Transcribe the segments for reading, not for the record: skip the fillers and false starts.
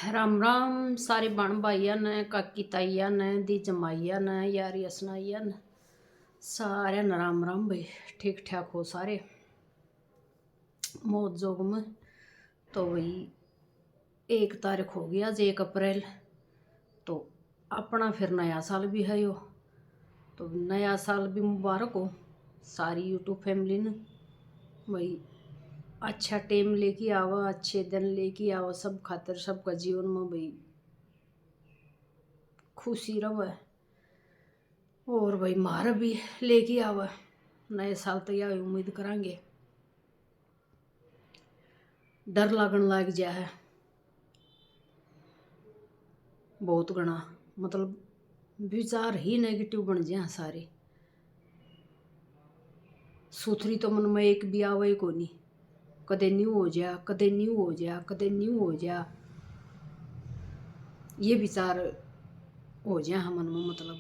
राम राम सारे बण भाइया ने काकी ताइया ने दी जमाइया ने यारिया सनाइया ने सारे न राम राम भाई। ठीक ठाक हो सारे मौत जोग में। तो भाई 1 तारीख हो गई आज 1 अप्रैल। तो अपना फिर नया साल भी है यो। तो नया साल भी मुबारक हो सारी यूट्यूब फैमिली ने भाई। अच्छा टाइम लेके आवा, अच्छे दिन लेके आवा सब खातर, सबका जीवन में भाई खुशी रहे। और भाई मार भी लेके आवा नए साल तो यह उम्मीद करांगे। डर लगन लग जा है बहुत घना, मतलब विचार ही नेगेटिव बन जाए सारे। सुथरी तो मन में एक भी आवे को नहीं, कदे न्यू हो जा, कदे न्यू हो जा, कदे न्यू हो जा, ये विचार हो जाए मन में। मतलब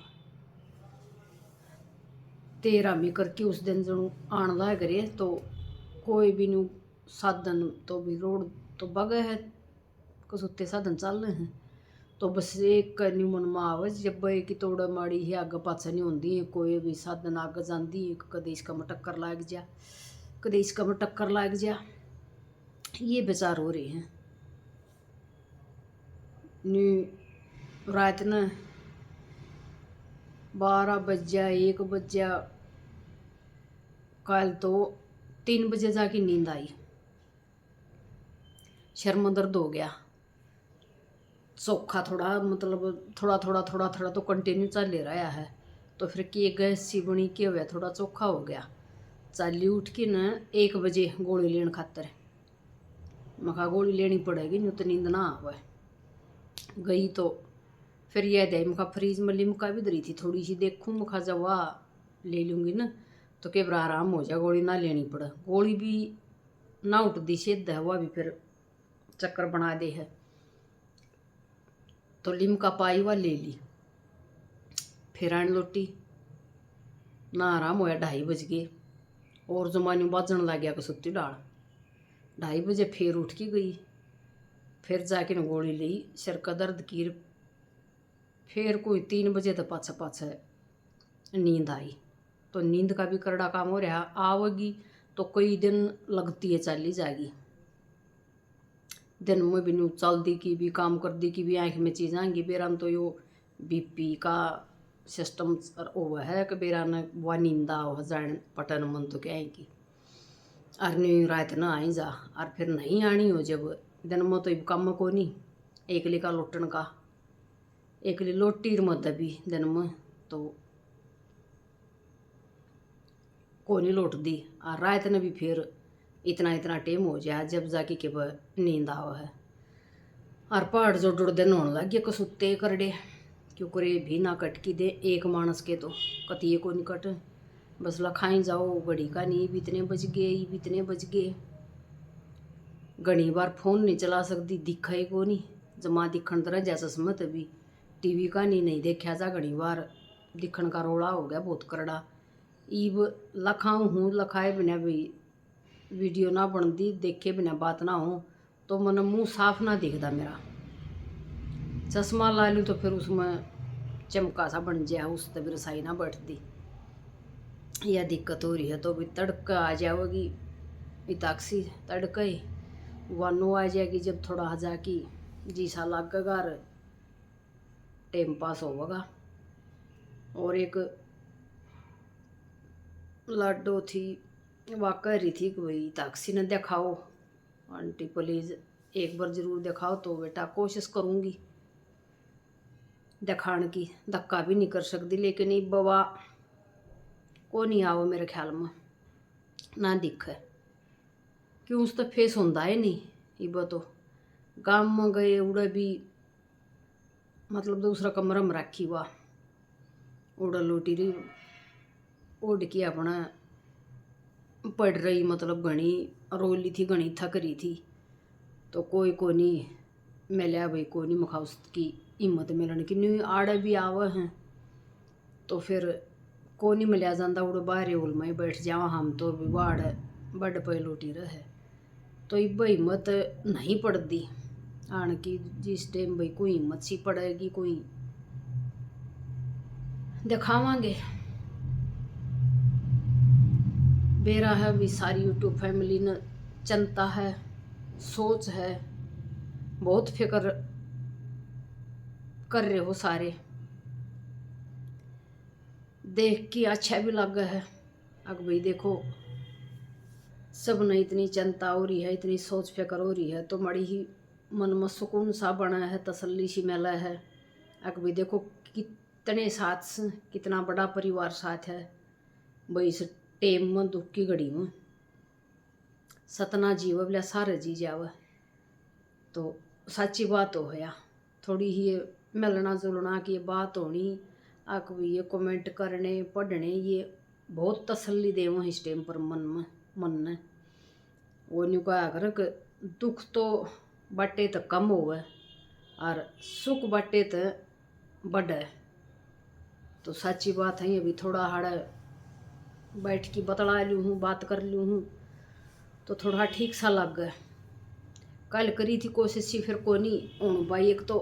13 में करके उस दिन जनु आन लग रहे तो कोई भी न्यू साधन तो भी रोड तो बगे है, कसुत्ते साधन चल रहे हैं। तो बस एक न्यू मन में आवे जब की तोड़ माड़ी है आगे पाछे नहीं होंगी, कोई भी साधन आगे जाती है कदे इसका में टक्कर लग जा, कदे इसका में टक्कर लग जा, ये विचार हो रहे हैं। न्यू रात ने 12 बज जा, 1 बज जा, कल तो 3 बजे जाके नींद आई, शर में दर्द हो गया चोखा थोड़ा, मतलब थोड़ा थोड़ा थोड़ा थोड़ा तो कंटिन्यू चल ले रहा है। तो फिर कि गैस सी बनी के हुआ थोड़ा चोखा हो गया। चाली उठ के न 1 बजे गोली लेने खातर मखा गोली लेनी पड़ेगी नहीं तो नींद ना आवे। गई तो फिर यह दे मखा फ्रीज में लिमका भी धरी थी थोड़ी सी, देखूँ मखा जब वह ले लूँगी ना तो के बरा आराम हो जाए, गोली ना लेनी पड़े। गोली भी ना उठती सिद्ध है, वह भी फिर चक्कर बना दे है। तो लिमका पाई वह ले ली, फिर आने लोटी ना आराम होया। 2:30 बज गए और जमानी बाजन लग गया कसुत्ती डाल। 2:30 बजे फिर उठ के गई, फिर जाके न गोली ली, सिर का दर्द की। फिर कोई 3 बजे तो पाछे पाछे नींद आई। तो नींद का भी करड़ा काम हो रहा, आवेगी तो कई दिन लगती है चली जाएगी। दिन में भी न्यू चल दी की भी काम कर दी की भी आँख में चीज़ आएंगी। बेरान तो यो बीपी का सिस्टम वो है कि बेरा न वह नींदा हो जान पटन मन तो क्या की। और न्यू रात न आई जा और फिर नहीं आनी हो जब दिन में तो कम को नहीं एकली का लोटन का, एकली लोटी मत भी दिन में तो को नहीं लौट दी। और रात ने भी फिर इतना इतना टाइम हो जाए जब जाके के नींद आवा है। और पहाड़ जो जुड़ दिन होने लग गए कसुत्ते करड़े, क्यों करे भी ना कटकी दे एक मानस के तो कतिये को नहीं कट। बस लखाई जाओ घड़ी का नहीं भी इतने बज गए, ये भी इतने बज गए। घनी बार फोन नहीं चला सकती, दिखा ही को नहीं, जमा दिखन तरह जैसा समत भी टीवी का नहीं देखा जा। घनी बार दिखन का रोला हो गया बहुत करड़ा। ईब लखाऊँ हूँ, लखाए बिना भी वीडियो ना बनती, देखे बिना बात ना हो तो मन मुँह साफ ना दिखता मेरा। चश्मा ला लूँ तो फिर उसमें चमका सा बन जाए, उस तब रसाई ना बैठती। यह दिक्कत हो रही है। तो भी तड़का आ जाएगी इताक्सी तड़का ही वानो आ जाएगी जब थोड़ा हजा की जी सा लगेगा और टाइम पास होगा। और एक लाडो थी वह कह रही थी कि भाई ताक्सी ने दिखाओ आंटी प्लीज़ एक बार ज़रूर दिखाओ। तो बेटा कोशिश करूँगी दिखाने की, धक्का भी नहीं कर सकती लेकिन ये बाबा को नहीं आओ मेरे ख्याल में ना दिखे, क्यों उस तो फेस होता है नहीं। ये तो गाँव में गए उड़ा भी मतलब दूसरा कमरा में रखी हुआ उड़ा लोटी रही उड़ के अपना पड़ रही, मतलब घनी रोली थी, घनी थक रही थी। तो कोई को नहीं मिला भाई, को नहीं मखा उसकी हिम्मत मिलने की नहीं आड़े भी आवे हैं तो फिर को नहीं मिला जाता। उड़ बाहर होल में बैठ जावा हम तो भी वाड़ बड़ पे लोटी रहे। तो इब हिम्मत नहीं पड़ती आने की जिस टाइम भाई कोई हिम्मत सी पड़ेगी कोई दिखावांगे। बेरा है अभी सारी यूट्यूब फैमिली ने चिंता है, सोच है, बहुत फिक्र कर रहे हो सारे, देख के अच्छा भी लगा है। अब भाई देखो सब ने इतनी चिंता हो रही है, इतनी सोच फिक्र हो रही है, तो मड़ी ही मन में सुकून सा बना है, तसल्ली सी मिला है। अब भाई देखो कितने साथ, कितना बड़ा परिवार साथ है भाई इस टेम में, दुख की घड़ी में सतना जीव बोला सारे जी जावे। तो सच्ची बात हो या थोड़ी ही मिलना जुलना की बात होनी, आक भी ये कमेंट करने पढ़ने ये बहुत तसल्ली देव इस टाइम पर मन ने। वो न्यू कहा कर दुख तो बाटे तो कम होवे और सुख बाटे तो बढ़े। तो सच्ची बात है, अभी थोड़ा हाड़ बैठ के बतला लूँ हूँ, बात कर लूँ हूँ तो थोड़ा ठीक सा लग गया। कल करी थी कोशिश सी, फिर को नहीं हूँ भाई, एक तो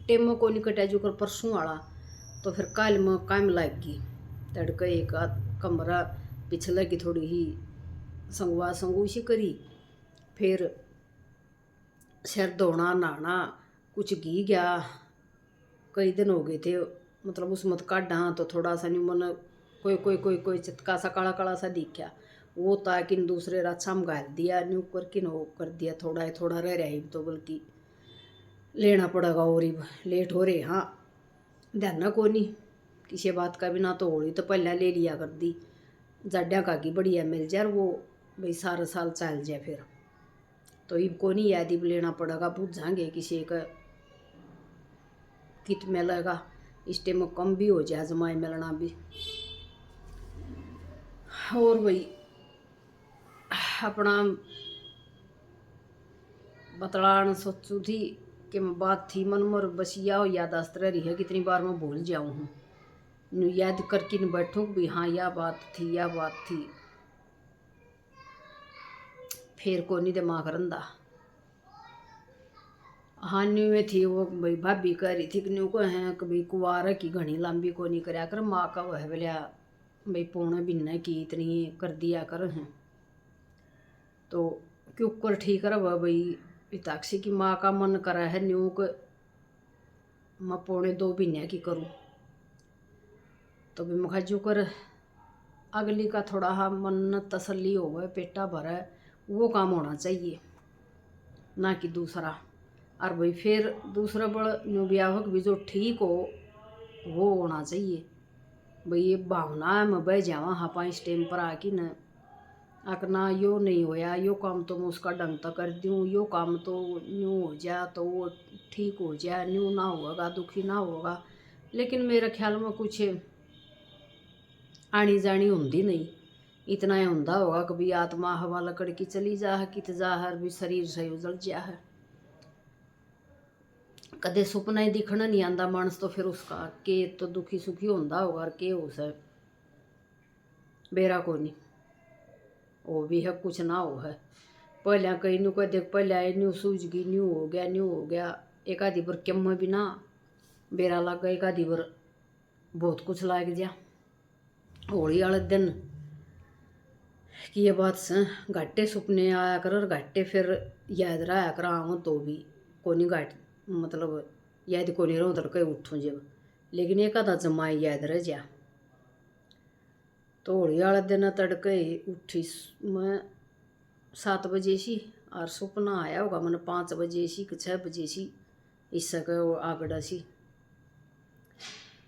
टेम को नहीं कटा जो कर परसों वाला, तो फिर कल में काम लग गई। तड़के एक कमरा पिछले की थोड़ी ही संगवा संगू सी करी, फिर सिर धोना नहाना कुछ घी गया, कई दिन हो गए थे मतलब उस मत काढ़ा, तो थोड़ा सा नहीं मन कोई चितका सा काला काला सा दिखा, वो ताकि दूसरे रात शाम गाल दिया न्यू करके हो कर दिया, थोड़ा रह रहा है तो बल्कि लेना पड़ेगा और ही लेट हो रहे। हाँ ध्यान ना को नहीं किसी बात का भी ना, तो होली तो पहले ले लिया कर दी, जाड्या का की बढ़िया मिल जाए वो भाई सारा साल चल जाए फिर, तो इब को नहीं याद इब लेना पड़ेगा, पूछाएंगे किसी का कित मिलेगा, इस टाइम में कम भी हो जाए जमाए मिलना भी। और भाई अपना बतलान सोचू थी कि मैं बात थी मन में बस या यादाश्त रही है, कितनी बार मैं भूल जाऊँ हूँ, याद करके न बैठूँ भी हाँ यह बात थी, फिर को नहीं दिमाग रंदा। हाँ न्यू में थी वो भाई भाभी कह रही थी कि न्यू को है कभी कुवार की घनी लंबी को नहीं कराया कर, माँ का वह बोलिया भाई पौने बिन्ने की इतनी कर दिया कर हैं, तो क्यों कर ठीक है वह भाई ताक्षी की माँ का मन करा है न्यू को मैं पौने 2 महीने की करूँ, तो भी मैं जो कर अगली का थोड़ा हाँ मन तसल्ली हो गए, पेटा भरा है वो काम होना चाहिए ना कि दूसरा। और भाई फिर दूसरा बड़ न्यू ब्याह भी जो ठीक हो वो होना चाहिए भाई, ये भावना में बह जावा हाँ पाँच टाइम पर आके न आकना यो नहीं होया, यो काम तो मैं उसका ढंग तक कर दूँ, यो काम तो न्यू हो जा तो वो ठीक हो जाए, न्यू ना होगा दुखी ना होगा। लेकिन मेरे ख्याल में कुछ आनी जानी होंगी नहीं, इतना ही होंदा होगा कभी आत्मा हवा लकड़ की चली जा है कित जा है भी शरीर सही उजल जा है, कदे सुपना ही दिखना नहीं आंदा मानस, तो फिर उसका के तो दुखी सुखी होंदा होगा और के हो सर बेरा को नहीं वो भी है कुछ ना हो है। पहले कहीं न्यू कह देख पहले न्यू सूझ गई न्यू हो गया एक आधी बार कम भी ना बेरा लग गया, एक आधी बार बहुत कुछ लाग जा। होली वाले दिन कि ये बात से घाटे सुपने आया कर और घाटे फिर याद रहा कर आऊँ तो भी कोनी घाट मतलब याद को नहीं रहूँ तो कहीं उठूँ जब, लेकिन एक आधा जमाई याद रह जा। तो होली वाले दिन तड़के उठी मैं 7 बजे सी और सपना आया होगा मैंने 5 बजे सी कि 6 बजे सी इससे वो आगड़ा सी,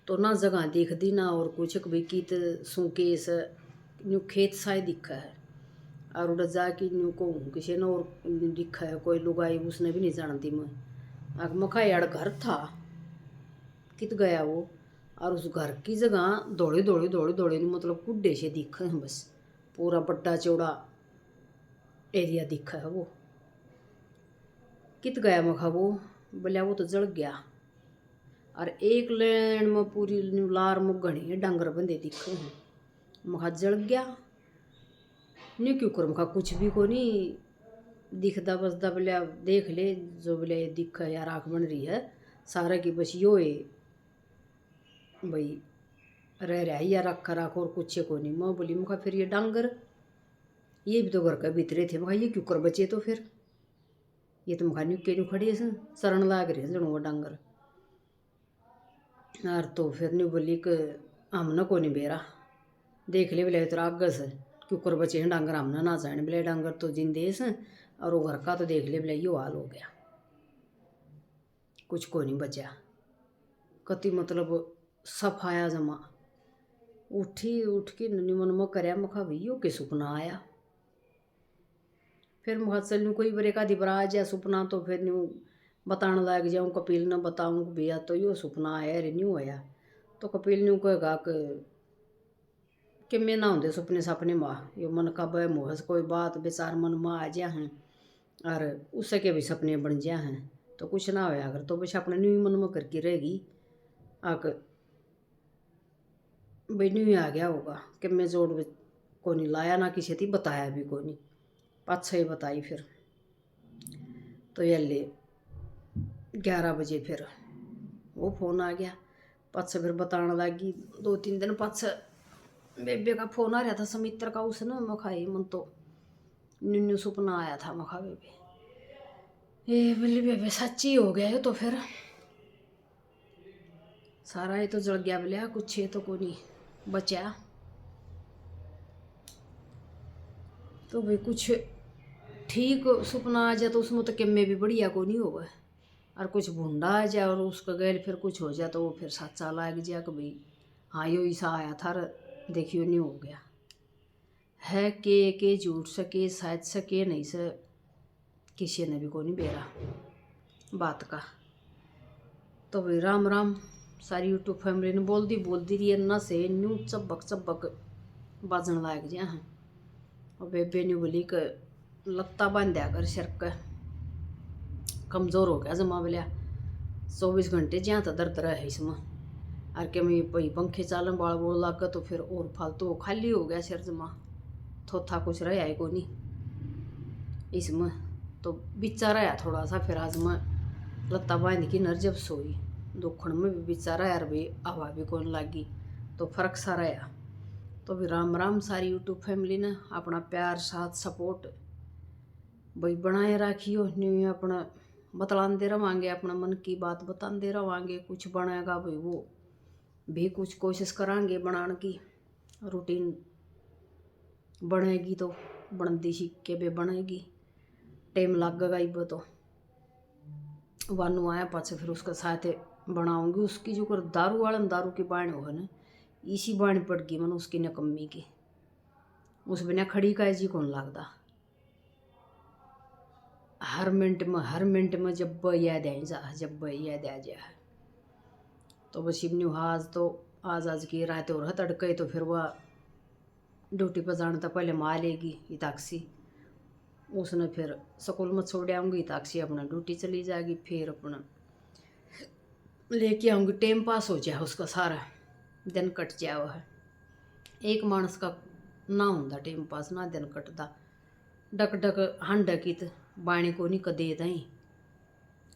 तो ना जगह दिख दी ना और कुछ भी की सूकेस न्यू खेत साए दिखा है, और उड़ा जाके न्यू को किसी ने और दिखा है कोई लुगाई उसने भी नहीं जानती मैं मखा यार घर था कित गया वो, और उस घर की जगह दौड़े मतलब कुड्डे से दिखे हैं, बस पूरा बड्डा चौड़ा एरिया दिखा है वो, कित गया मखा वो बोलिया वो तो जल गया, और एक लेन में पूरी लार में घनी डांगर बंदे दिखे हैं, मखा जल गया नहीं क्यों कर मखा कुछ भी को नहीं दिखदा बसदा बोले देख ले जो बोले दिख या राख बन रही है सारा की बस यो है भाई रह रहा है या रखा राख और कुछ को नहीं। मैं बोली मुखा फिर ये डांगर ये भी तो घर के भीतरे थे मुखा ये क्यों कर बचे तो फिर ये तो मुखा न्यूके न्यू खड़ी है शरण लाग रही है जनो वो डांगर। और तो फिर न्यू बोली कि हमने को नहीं बेरा देख ले बोले तो आगे से क्यों कर बचे हैं डांगर हमने ना जाने बोले डांगर तो जिंदे से और वो घर का तो देख ले बोले यो हाल हो गया कुछ को नहीं बचा। कति मतलब सफाया जमा उठ के ननी मन में करया मखा भैया के सुपना आया। फिर मुखा चल न्यू कोई बरे का दिबरा आ जाए सुपना तो फिर न्यू बताने लग जाऊँ कपिल ने बताऊँ भैया तो यो सुपना आया रे न्यू आया। तो कपिल न्यू कहेगा कि मैं ना होंगे सुपने सपने माँ यो मन का बह मोहस कोई बात बेचार मन में आ जा हैं और उससे के भी सपने बन जा हैं तो कुछ ना होया अगर तो बस अपने न्यू मन में करके रहेगी आक भाई न्यू आ गया होगा कि मैं जोड़ को नहीं लाया ना किसी थी बताया भी को नहीं पाँच ही बताई। फिर तो ये ले 11 बजे फिर वो फ़ोन आ गया पाँच फिर बताने लगी 2-3 दिन पाँच बेबे का फ़ोन आ रहा था समित्र का उसने मखाई मन तो न्यू सपना आया था मखा बेबे ये बोली बेबे सच्ची हो गया है तो फिर सारा ये तो जल गया बोलिया कुछ है तो को नहीं बचा तो भाई कुछ ठीक सपना आ जाए तो उसमें तो किम्मे भी बढ़िया को नहीं होगा और कुछ भूंडा आ जाए और उसका गैर फिर कुछ हो जाए तो वो फिर सच्चा लाग जाए कि भाई हाँ यो ऐसा आया था देखियो नहीं हो गया है के झूठ सके शायद सके नहीं से किसी ने भी को नहीं बेरा बात का। तो भाई राम राम सारी यूट्यूब फैमिली ने बोल दी रही है ना से न्यू चबक बाजन लाग जाए हैं और बेबे न्यू बोली कि लत्ता बांध दिया कर सिर का कमज़ोर हो गया जमा बोलिया 24 घंटे जहाँ तो दर्द रहा है इसमें और क्या मैं भाई पंखे चालन बाल बोल लग तो फिर और फालतू खाली हो गया सिर जमा थोथा कुछ रहा है को नहीं इसमें तो बिचा रहा थोड़ा सा। फिर आज मैं लत्ता बांध की नर जब सोई दुखण में भी बिचा रहा यार भाई हवा भी कौन लगी तो फर्क सा रहा। तो भी राम राम सारी यूट्यूब फैमिली ने अपना प्यार साथ सपोर्ट भाई बनाए रखियो न्यू अपना बतलाते रवांगे अपना मन की बात बताते रवांगे कुछ बनेगा भाई वो भी कुछ कोशिश करांगे बनाने की रूटीन बनेगी तो बनती सीख के भी बनेगी टाइम लगेगा इब तो वानू आया पाछे फिर उसके साथ बनाऊंगी उसकी जो कर दारू वाला दारू की बाणी हो ना इसी बाणी पड़ गई मन उसकी नकम्मी की उस बिना खड़ी का जी कौन लगता हर मिनट में जब याद आ जाए तो बस इबनी आज की रात और तड़के तो फिर वह ड्यूटी पर जाने तो पहले माँ लेगी इताक्सी उसने फिर स्कूल में छोड़ आऊँगी इताक्सी अपना ड्यूटी चली जाएगी फिर अपना लेके आऊँगी टाइम पास हो जाए उसका सारा दिन कट जाए वह एक मानस का ना होंदा टाइम पास ना दिन कटता डक हंडकित बाणी को नहीं कदे दई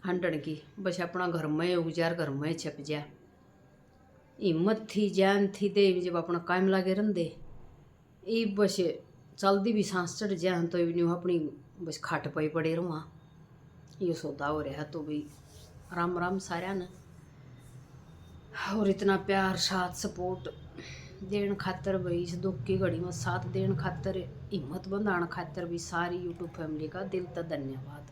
हंडन की बस अपना घर में उजार घर में छप जा हिम्मत थी जान थी दे जब अपना कायम लागे रंदे ये बस चलती भी सांस चढ़ जा तो न्यू अपनी बस खाट पाई पड़े रुआ ये सौदा हो रहा तो भी राम राम सारा ने और इतना प्यार साथ सपोर्ट देन खातर भाई इस दुख की घड़ी में साथ देन खातर हिम्मत बंधाने खातर भी सारी यूट्यूब फैमिली का दिल तक धन्यवाद।